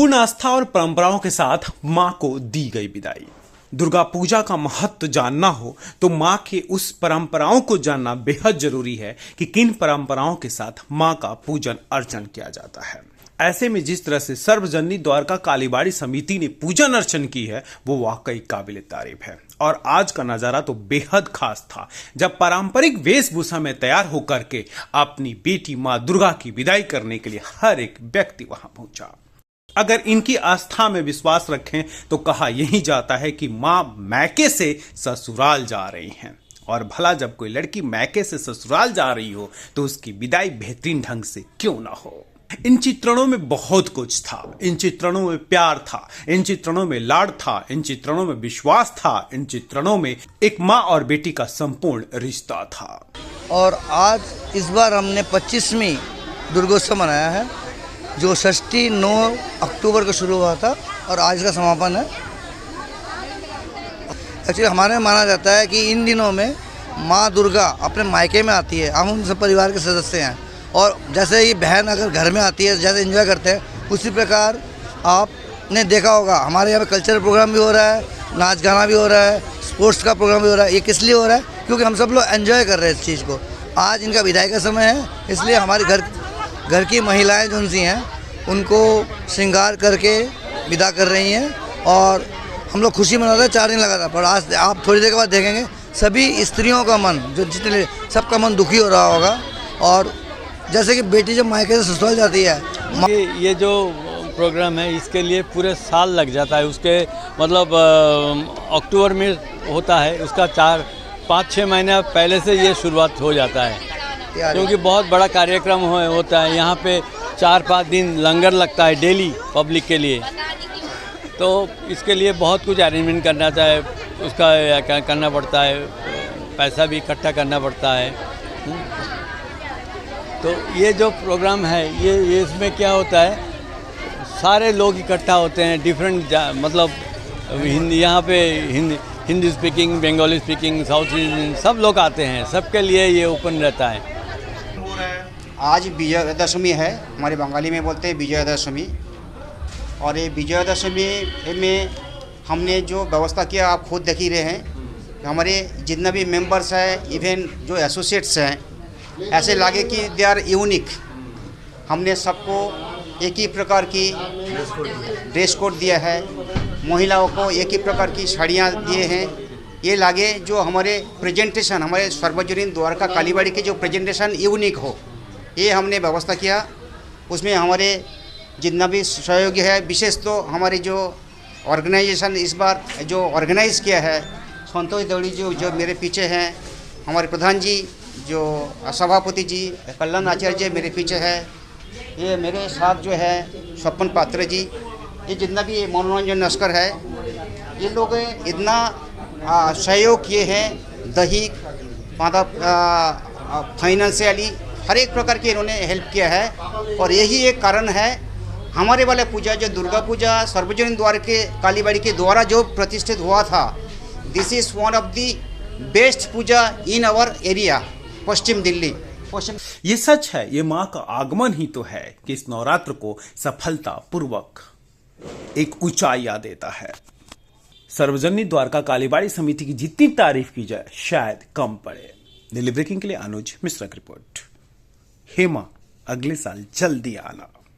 पूर्ण आस्था और परंपराओं के साथ मां को दी गई विदाई। दुर्गा पूजा का महत्व जानना हो तो मां के उस परंपराओं को जानना बेहद जरूरी है कि किन परंपराओं के साथ मां का पूजन अर्चन किया जाता है। ऐसे में जिस तरह से सर्वजननी द्वारका कालीबाड़ी समिति ने पूजन अर्चन की है वो वाकई काबिल तारीफ है। और आज का नजारा तो बेहद खास था जब पारंपरिक वेशभूषा में तैयार होकर के अपनी बेटी मां दुर्गा की विदाई करने के लिए हर एक व्यक्ति वहां पहुंचा। अगर इनकी आस्था में विश्वास रखें तो कहा यही जाता है कि मां मैके से ससुराल जा रही हैं, और भला जब कोई लड़की मैके से ससुराल जा रही हो तो उसकी विदाई बेहतरीन ढंग से क्यों ना हो। इन चित्रणों में बहुत कुछ था। इन चित्रणों में प्यार था, इन चित्रणों में लाड था, इन चित्रणों में विश्वास था, इन चित्रणों में एक मां और बेटी का संपूर्ण रिश्ता था। और आज इस बार हमने 25वीं दुर्गोत्सव मनाया है, जो षष्ठी 9 अक्टूबर को शुरू हुआ था और आज का समापन है। एक्चुअली हमारे में माना जाता है कि इन दिनों में माँ दुर्गा अपने मायके में आती है, हम उन सब परिवार के सदस्य हैं, और जैसे ही बहन अगर घर में आती है जैसे एंजॉय करते हैं, उसी प्रकार आपने देखा होगा हमारे यहाँ पे कल्चरल प्रोग्राम भी हो रहा है, नाच गाना भी हो रहा है, स्पोर्ट्स का प्रोग्राम भी हो रहा है। ये किस लिए हो रहा है? क्योंकि हम सब लोग एंजॉय कर रहे हैं इस चीज़ को। आज इनका विदाई का समय है, इसलिए हमारी घर की महिलाएं जो सी हैं उनको श्रृंगार करके विदा कर रही हैं, और हम लोग खुशी मनाते हैं। 4 दिन लगा था, पर आज आप थोड़ी देर के बाद देखेंगे सभी स्त्रियों का मन, जो जितने सबका मन दुखी हो रहा होगा। और जैसे कि बेटी जब मायके से ससुराल जाती है, ये जो प्रोग्राम है इसके लिए पूरे साल लग जाता है। उसके मतलब अक्टूबर में होता है, उसका 4-5-6 महीना पहले से ये शुरुआत हो जाता है, क्योंकि बहुत बड़ा कार्यक्रम होता है। यहाँ पे 4-5 दिन लंगर लगता है डेली पब्लिक के लिए, तो इसके लिए बहुत कुछ अरेंजमेंट करना चाहिए, उसका करना पड़ता है, पैसा भी इकट्ठा करना पड़ता है। तो ये जो प्रोग्राम है ये इसमें क्या होता है, सारे लोग इकट्ठा होते हैं, डिफरेंट मतलब हिंदी, यहाँ पे Hindi speaking, Bengali speaking, south Indian सब लोग आते हैं, सबके लिए ये ओपन रहता है। आज विजयादशमी है, हमारे बंगाली में बोलते हैं विजयादशमी, और ये विजयादशमी में हमने जो व्यवस्था किया आप खुद देख ही रहे हैं। हमारे जितना भी मेंबर्स हैं, इवन जो एसोसिएट्स हैं, ऐसे लगे कि दे आर यूनिक। हमने सबको एक ही प्रकार की ड्रेस कोड दिया है, महिलाओं को एक ही प्रकार की साड़ियाँ दिए हैं। ये लगे जो हमारे प्रेजेंटेशन, हमारे सार्वजनिक द्वारका कालीबाड़ी के जो प्रेजेंटेशन यूनिक हो, ये हमने व्यवस्था किया। उसमें हमारे जितना भी सहयोगी है, विशेष तो हमारे जो ऑर्गेनाइजेशन इस बार जो ऑर्गेनाइज़ किया है, संतोष दौड़ी जो मेरे पीछे हैं, हमारे प्रधान जी जो सभापति जी कल्याण आचार्य मेरे पीछे है, ये मेरे साथ जो है स्वपन पात्र जी, ये जितना भी मनोरंजन नस्कर है, ये लोग इतना सहयोग किए हैं, दैहिक फाइनेंशियली हर एक प्रकार की इन्होंने हेल्प किया है। और यही एक कारण है हमारे वाले पूजा जो दुर्गा पूजा सार्वजनिक द्वार के कालीबाड़ी के द्वारा जो प्रतिष्ठित हुआ था, this is one of the best puja in our area Paschim Delhi. ये सच है, ये मां का आगमन ही तो है कि इस नवरात्र को सफलता पूर्वक एक ऊंचाई देता है। सर्वजननी द्वारका कालीबाड़ी समिति की जितनी तारीफ की जाए शायद कम पड़े। दिल्ली ब्रेकिंग के लिए अनुज मिश्रा की रिपोर्ट। हेमा अगले साल जल्दी आना।